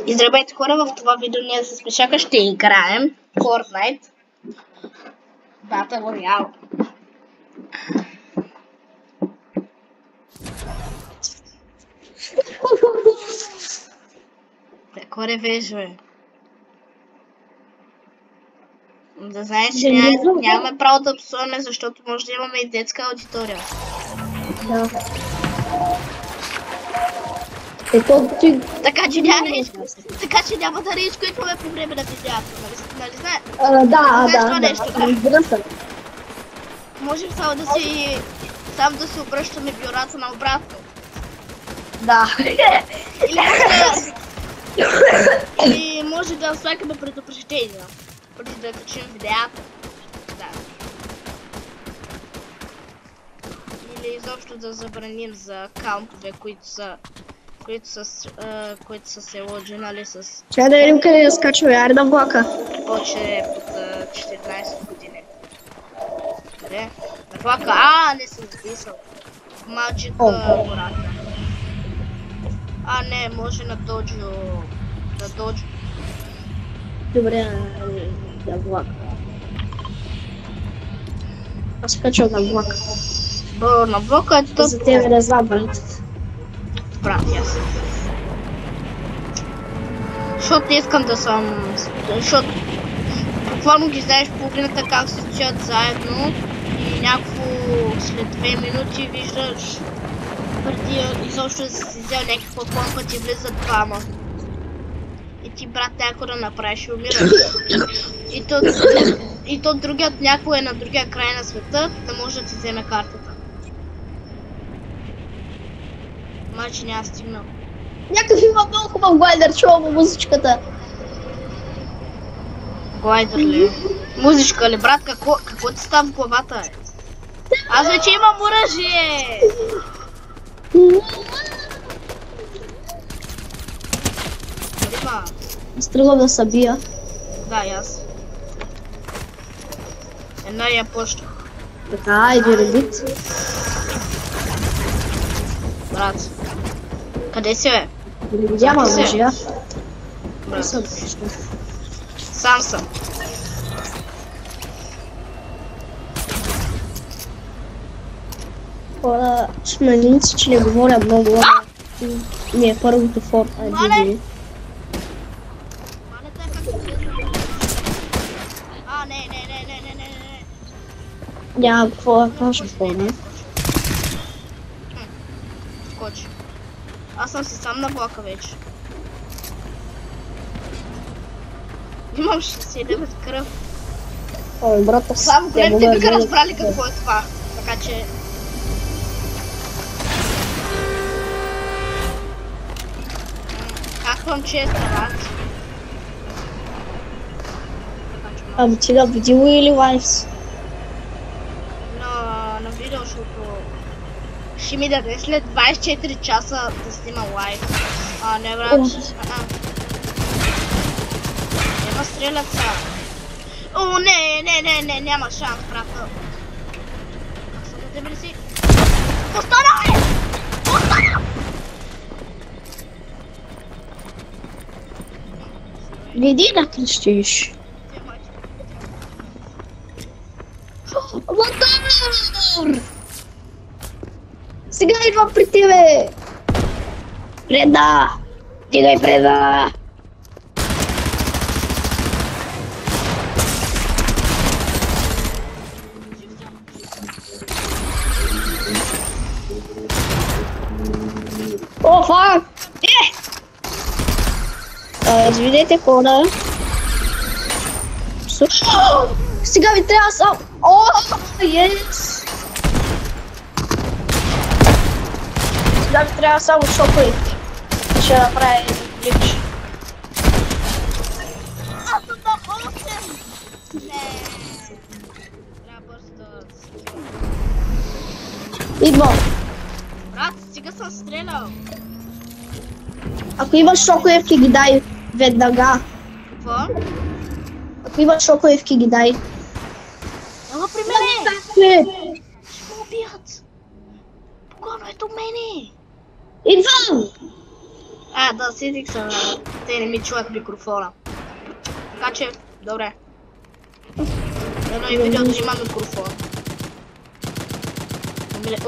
И здравейте хора, в това видео ние с Мишака ще играем Fortnite Battle Royale. Какво ревеш, бе? Да знаеш, че нямаме право да псуваме, защото може да имаме и детска аудитория. Да. Така че няма да рискуваме по време на видеото, нали знаеш? Да. Можем само да си обръщаме бюрата наобратно. Да. Или може да слагаме предупреждения, преди да качим видеята. Да. Или изобщо да забраним за акаунтове, които са се лоджинали с... Чай да видим къде да скачаме, айде на влака. Повече от 14 години. Къде? На влака? Не съм записал. Magic гората. Не, може на доджо. На доджо. Добре, на влака. Аз скачам на влака. На влака е тъпо. За тебе не знам, брат. Брат, аз. Защото искам да съм... Защото... Буквално ги знаеш половината как се стоят заедно и някакво след 2 минути виждаш преди изобщо да си взел някаква помпа ти влизат двама. И ти, брат, някой да направиш и умираш. И то другият някой е на другия край на света, да може да ти вземе картата. Маче няма стигнал. Някакъв има много хубав глайдер, чувам музичката. Глайдер ли? Музичка ли, брат? Какво ти става в главата, е? Аз вече имам оръжие! Рима. Стрелам да събия. Да, и аз. Една я почнах. Така, иди редит. Брат. Къде си, бе? Няма оръжия. Брат. Сам съм. Хора, сменици, че не говоря много. Не е първото Fortnite видео. Не. Няма какво да кажа, поне. Скочи. Аз съм си сам на влака вече. Имам 69 кръв. Ой, брата, Само големите биха разбрали какво е това. Така че... Каквам чест, брат. Ами ти на видео или лайвс? На видео, защото... Ще ми даде след 24 часа да снимам лайв. Не, брат. Няма стрелят са. Не, няма шанс, брат. Как съм на тебе ли си? Остана, бе! Остана! Не иди да крещиш. Мотор! Сега идвам при тебе! Преда! Стигай, преда! О, фак! Извинете, хора. Сега ви трябва сам... Yes! Сега ви трябва само шоколи. Ще направя глич. Аз да хостем! Не. Трябва бързо да... Идвам. Брат, сега съм стрелял. Ако имаш шокоевки, ги дай веднага. Какво? Ако имаш шокоевки, ги дай. Ела при мене! Не! Ще ме убият! Погано е до мене! Идвам! Да, сетих се, те не ми чуват микрофона. Така че, добре. Едно и видеото има микрофон.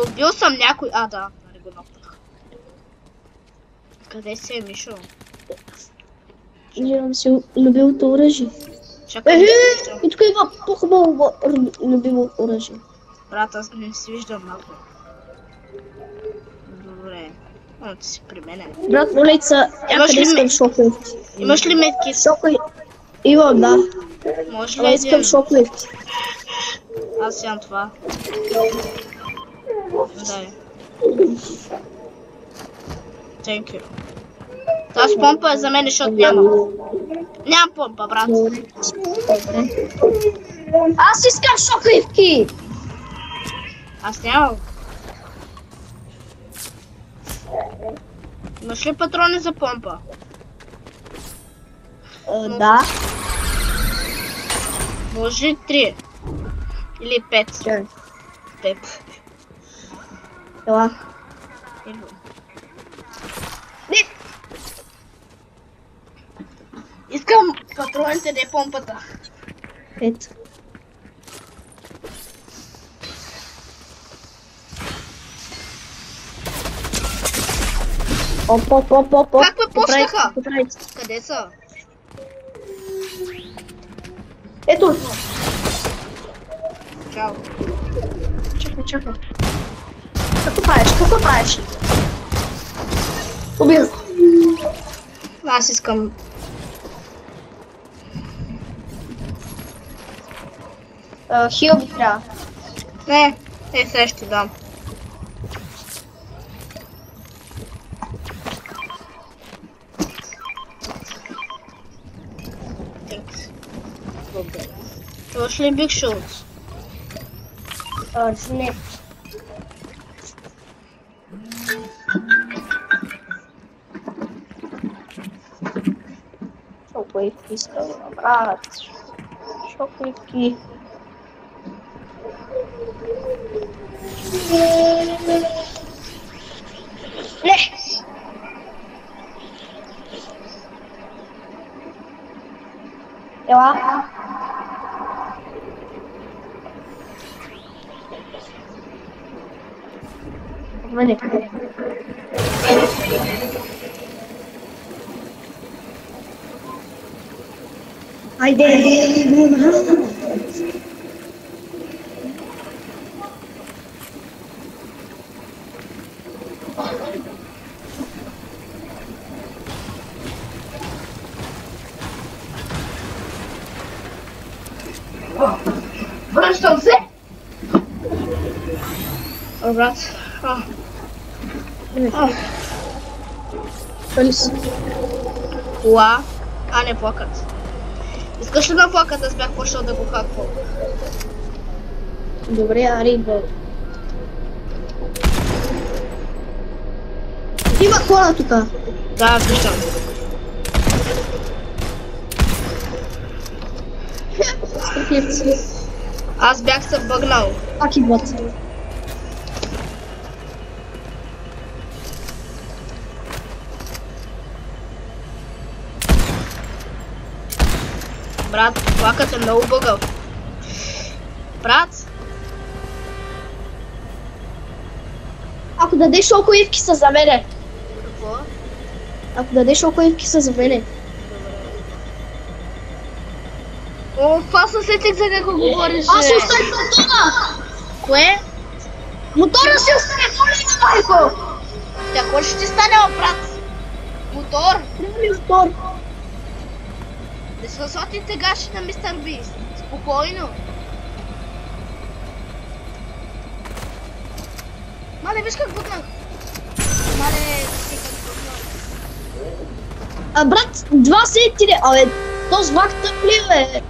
Убил съм някой... да, нали го нокнах. Къде си е Мишо? Взимам си любимото оръжие. Чакай, И тук има по-хубаво любимо оръжие. брат, аз не си виждам малко. Добре. Ти си при мене. Брат, молейца, някъде искам шоклифт. Имаш ли медкит? Имам, да. Може Ама ли искам шоклифт. Аз имам това. Дай. Thank you. Тази помпа е за мен, защото нямам. Нямам помпа, брат. Аз искам шоклифтки! Аз нямам. Имаш ли патрони за помпа? Да. Може ли 3? Или 5? 5. Ела. Искам патроните, не помпата. 5. Оп. Как ме пуснаха? Къде са? Ето. Чао. Чакай. Какво правиш? Убил. Аз искам... Хил би трябва. Не, сега ще дам. Имаш ли Big Shots? Не. Шоклифтки искам, брат. Шоклифтки. Не! Ела. Мене. Айде! Връщам се! Брат. Кола, не плакат. Искаш ли да плакат? Аз бях почнал да го хаквам. Добре, ариба. Има хора тука. Да, виждам. Аз бях се бъгнал. Аки бот. Брат, плакът е много бъгъл. Брат? Ако дадеш шоковивки са за мене. Какво? Ако дадеш шоковивки са за мене. Аз се сетих за какво говориш. Аз си оставих мотора! Кое? Мотора си оставих, майко! Какво ще ти стане, брат? Мотор? Примерно мотор. Не са сотите гаши на мистер Бист. Спокойно. Мале, виж как бъгнах. Мале, ти как бъгнах. Брат, два сетири. Този влак тъп ли бе?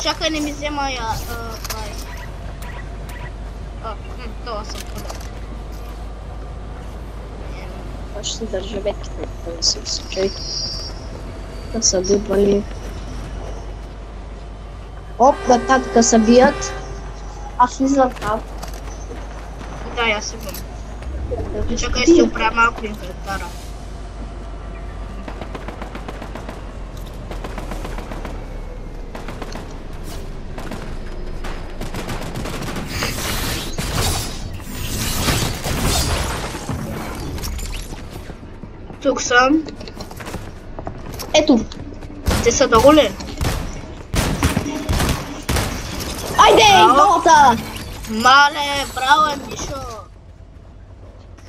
Чакай, не ми взема я. Това съм подал. Аз ще държа ветките, да се случай. Да са бивали. Оп, нататък са бият. Аз влизам там. Да, аз се бъм. Чакай, ще оправя малко инвентара. Тук съм. Ето. Те са долу ли? Айде, долата! Мале, браво, Мишо!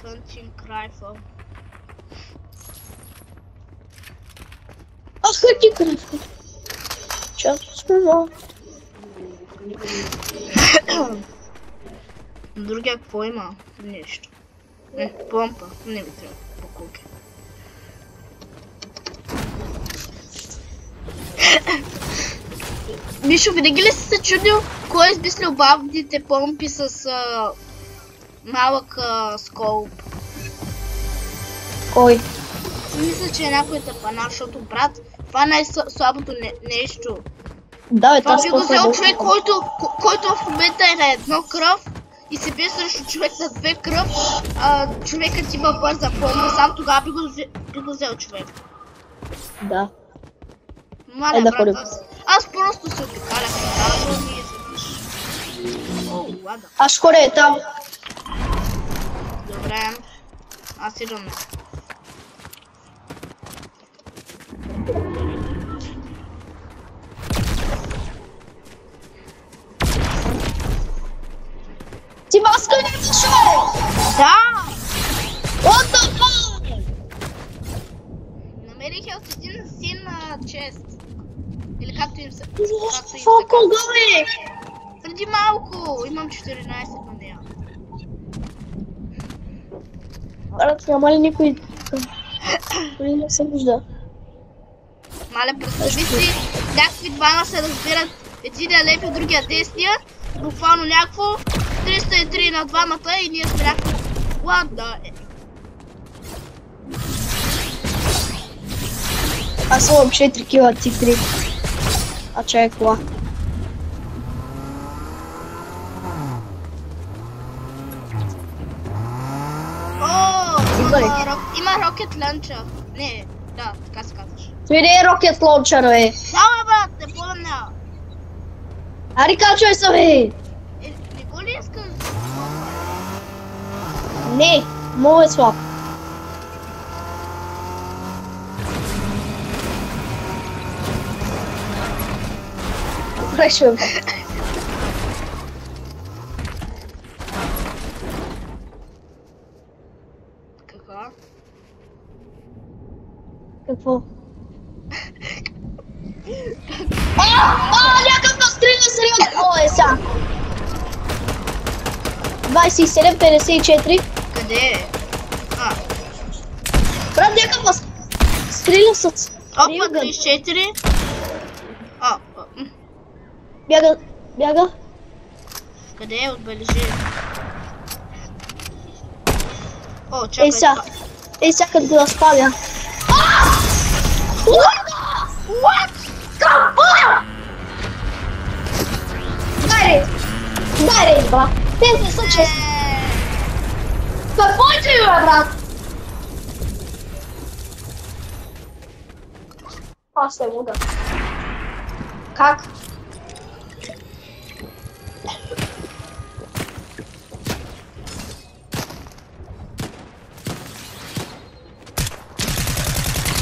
Hunting rifle. Аз хвърти кръвка. Част сме мал. Другия какво има? Нещо. Помпа. Не ми трябва покуки. Мишо, винаги ли си се чудил кой е измислил бавните помпи с малък скоуп? Кой? Мисля, че е някой тъпанар, защото брат, това е най-слабото нещо. Да, бе, Това това би го способ взел е човек, който в момента е на едно кръв и се бие срещу човек на две кръв, човекът има бърза помпа, сам тогава би го взел човек. Да. Маля, да брат, ходим. аз просто се обикалях и да, ние се виж. О, лада. Аз хоре е там. Добре, аз идвам. Ти маска не имаш, бе! Да! What the fuck? Намерих един син чест. Или както им се... Какво, кога, бе? Преди малко! Имам 14 на нея. Брат, няма ли никой тук? Дори не се вижда. Мале, представи си, някакви двама се разбират. Единия лепи, другия десния. Буквално някакво 303 на двамата и ние сме някакво... What the... Аз имам 4 кила, ти 3. А чай кола. О, Идвай. има рокет ланча. Не, да, така се казваш. Това не е рокет лончър, бе. Само брат, не помня. Ари качвай се, бе. Не го ли искаш? Не, много е слаб. Решвам. Какво? Какво? Някакъв настреля сериозно! О, е са! 27-54. Къде е? Брат, някакъв стреля с... Опа, 34. Бяга, бяга. Къде е? Отбележи. О, чакай. Ей, сякат да спаля. What? Какво? Дай рейд, брат. Те не са честни. Какво е ти, брат? Аз не мога. Как?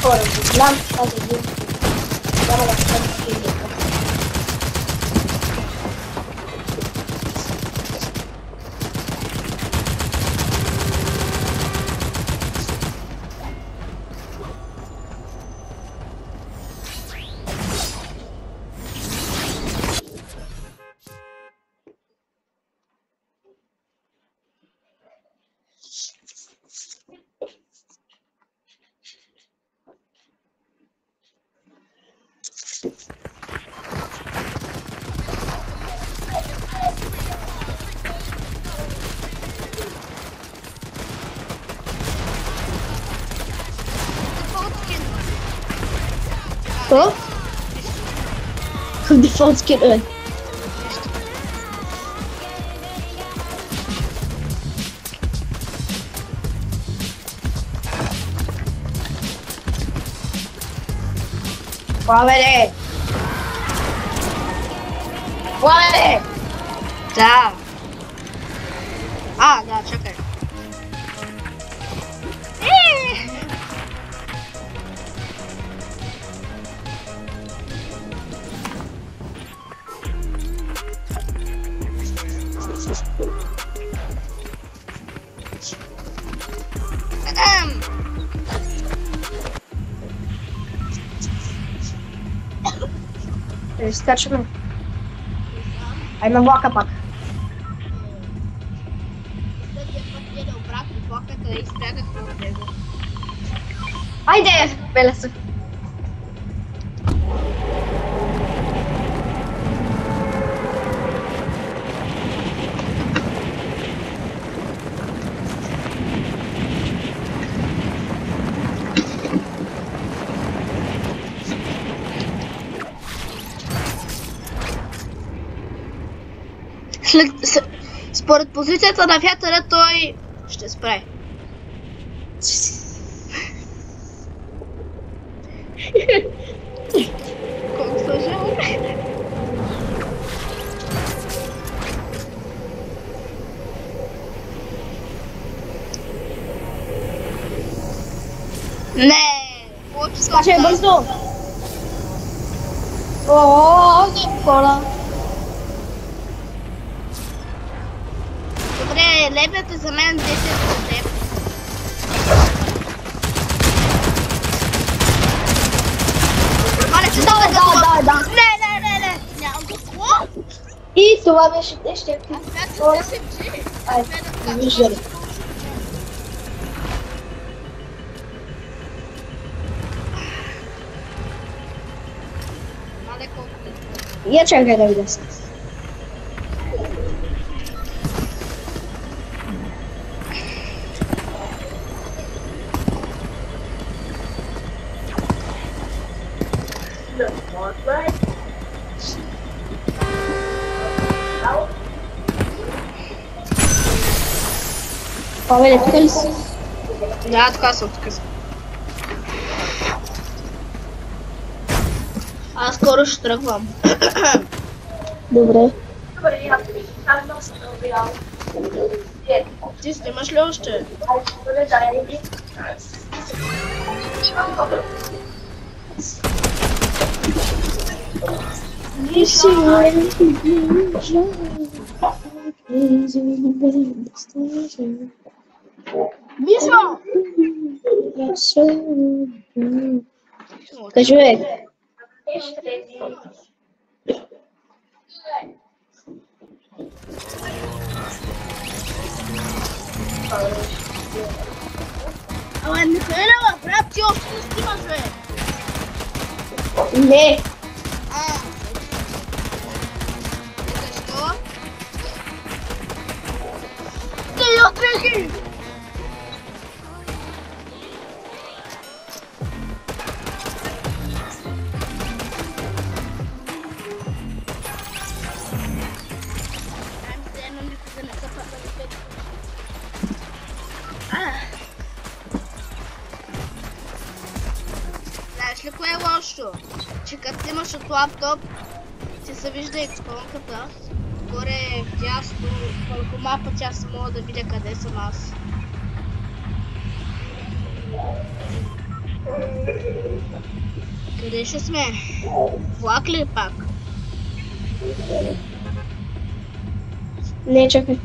Хора, знам тази дума. Трябва да стане физика. Какво? Дефолт скин, бе. Пламене! Пламене! Да. А, да, чакай. Скачаме. Айде на влака пак. Следния път еде обратно влаката и избягахме от него. Айде, беле се. Според позицията на вятъра той ще спре. Колко съжал. Не! Скачай бързо! О, кола. Добре, левият е за мен 10 за теб. Да. Не! Нямам го какво? И това беше ще. Аз бях с 10 G. Айде, виждали. Мале колко Я чакай да видя сега. Павеле, тук ли си? Да, така съм, тук съм. Аз скоро ще тръгвам. Добре. Ти снимаш ли още? Мисля! Кажи, бе. Ама Михаила, брат, ти още не снимаш, бе! Не. Защо? Ти отрехи! Знаеш ли кое е лошо? Че като имаш от лаптоп, ти се вижда иконката. Горе вдясно, върху мапата аз мога да видя къде съм аз. Къде ще сме? Влак ли пак? Не, чакай.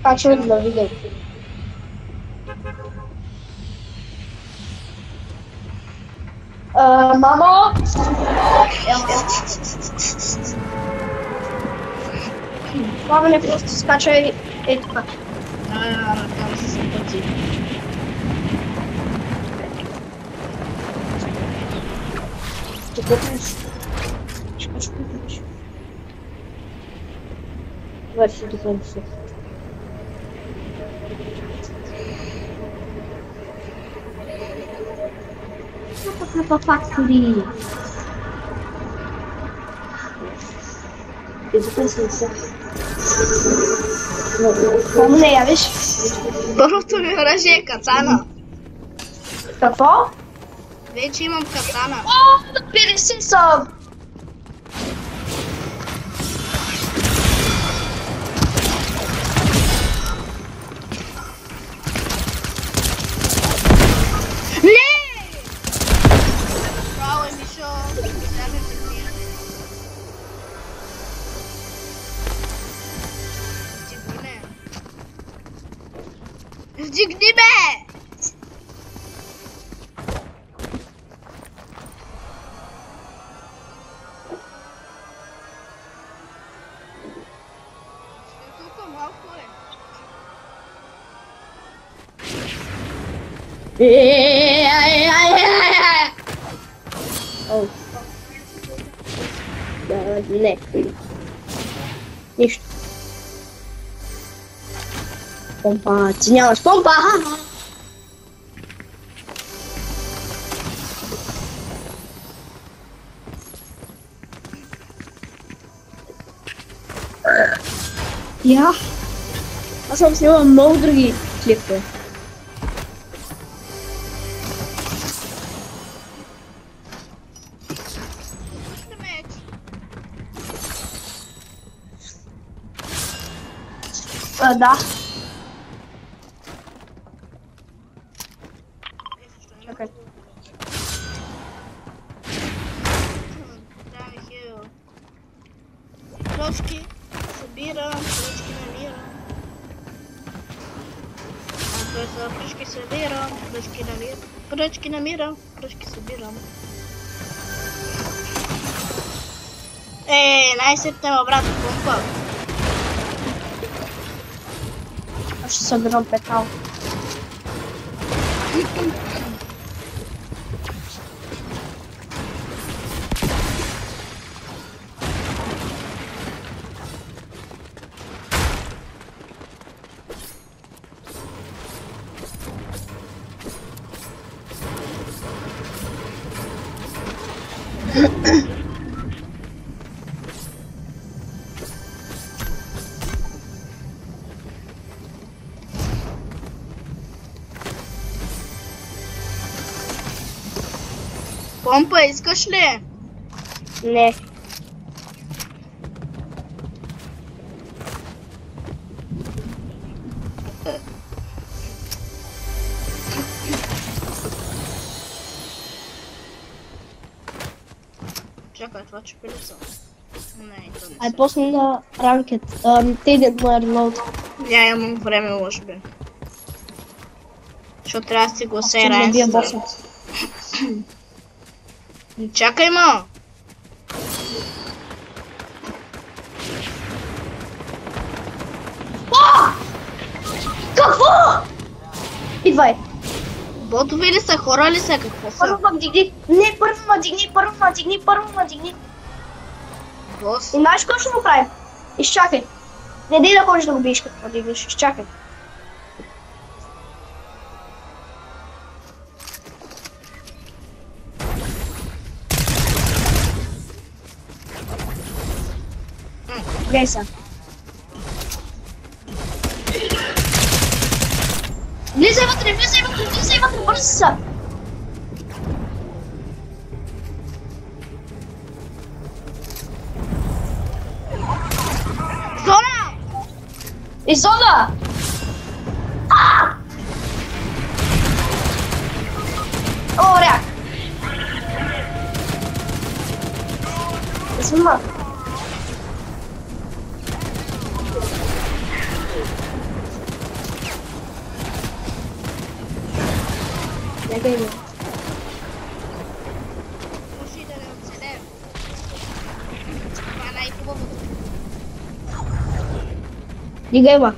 Качвам да видя. Мамо! Мамо, не просто скачай тук. Там се съпъти. Ще купиш. Ще купиш. Върши до конца. Factory. Кому не явиш? Първото ми оръжие е катана. Какво? Вече имам катана. О, 50 съм! Не! Право е, Мишо. Вземе се. Вдигни ме. Вдигни ме! Толкова малко е. О. Не. Нищо. Помпа, ти нямаш помпа! Я? Аз съм снимал много други клипове. Още меч. Да. Чакай. Трябва ми хил. Точки събирам, точки намирам. Пръчки събирам, пръчки намирам. Пръчки намирам, пръчки събирам. Най-сетне брат помпа. Аз ще събирам петал. Помпа, искаш ли? Не. Чакай, това чупи ли са? Не, то не Ай, са. после на ранкет. Те идат на релоуд. Я имам време, може би. Защото трябва да си гласа и Ще набия ранство. боса. Чакай, ма! Какво? Идвай. Ботове ли са, хора ли са, какво са? Първо ма вдигни. Не, първо ма дигни, първо ма дигни. Бос? И знаеш какво ще го правим? Изчакай. Не дай да ходиш да го биеш като дигнеш. Изчакай. Гледай сега. Влизай вътре, бързо са. Зона! И зона! О, ряк! Зона! Не дай ми. Може и да не оцелем. Това е най-хубавото. Дигай ма.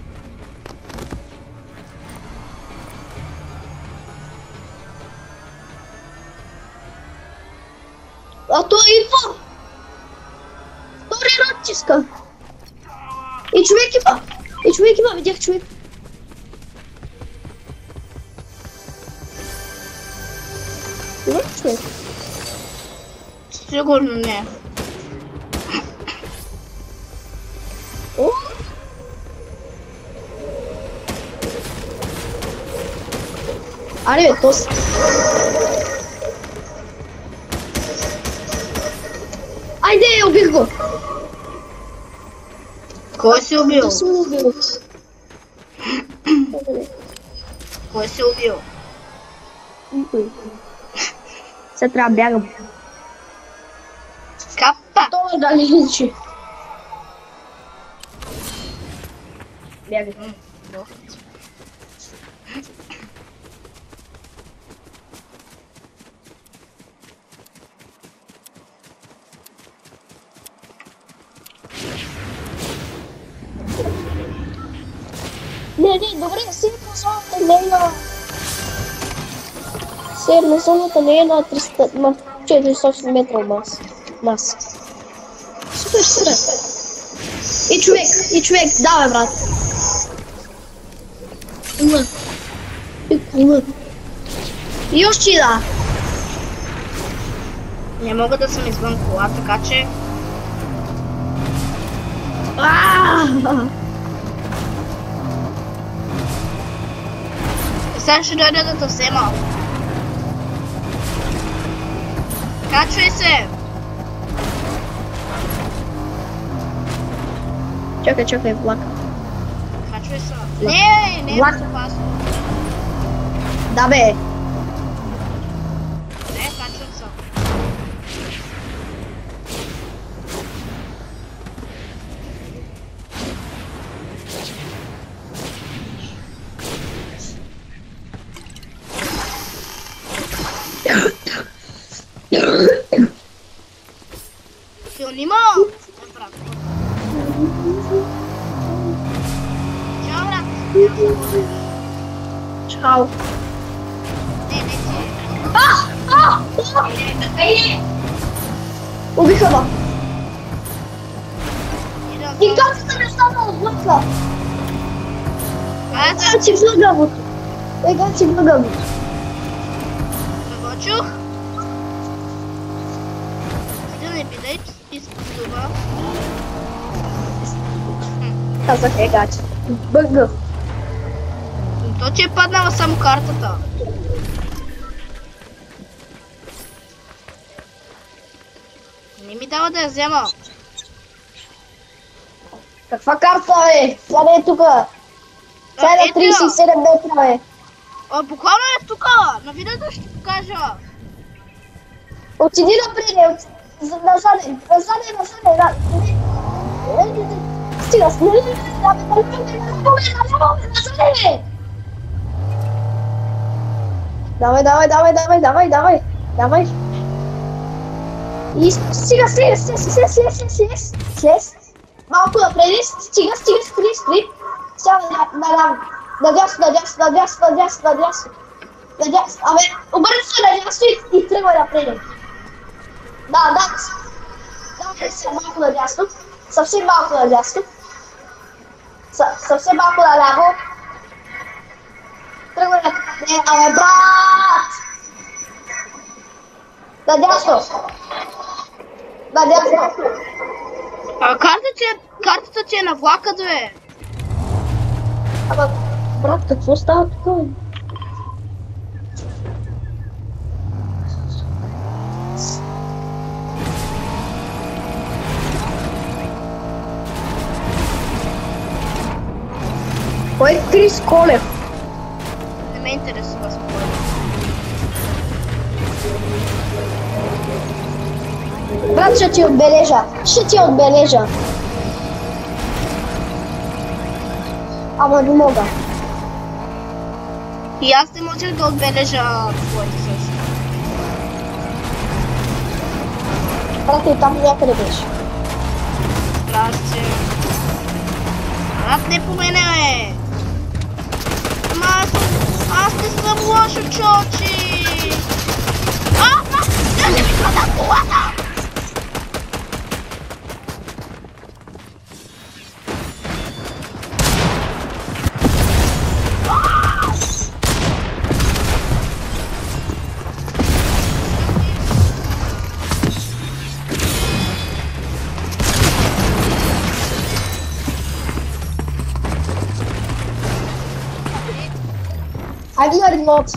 А то идва! Втори род иска! И човек има, видях човек. Има ли човек? Сигурно не. Аре, бе, то си. Айде, убих го! Кой си убил? То си го убил. Кой си убил? Никой. Сега трябва да бягам. Капа! Това да не личи. Бягай. Не, добре, северна зоната не е на... Северна зоната не е на 300, на 400 метра от нас. Супер, супер. И човек, давай, брат. И още да. Не мога да съм извън кола, така че... Сега ще дойда да те взема. Качвай се! Чакай, влак. Качвай се. Не е Влак. безопасно. Да, бе. Не, качвам се. Филнима! Брат. Чао, брат. Чао. Не ти. Убиха ме. Идем. И картата ми остана от влака. Каза, Ега си влъгавото. не го чух. Ти да не бидай, изпълва. Казах егачи. Бъгъв. То, че е паднала само картата. Не ми дава да я взема. Каква карта, бе? Тя не е тука. Тя е на 37 метра, бе. О, буквално е тука. На видеото ще покажа. Отиди напред, назаде. Стига, назаде. Давай. И стига. Слез. Малко напред, стига, спри. Сега надясно. Абе, обърни се надясно и тръгвай напред. Да, съвсем малко надясно. Съвсем малко наляво. Тръгвай напред. Абе, брат! Надясно. А картата ти е на влака, бе. Ама, брат, какво става тук? Кой е Крис Колев? Не ме интересува според. Брат, ще ти отбележа. Ама не мога. И аз не можех да отбележа твоите също. Брат, и там някъде беше. Брат, не по мене, бе. Ама аз не съм лошо, чочи. Брат, не ми продам колата! Айде на ремонт.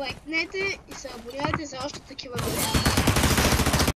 лайкнете и се абонирайте за още такива видеа.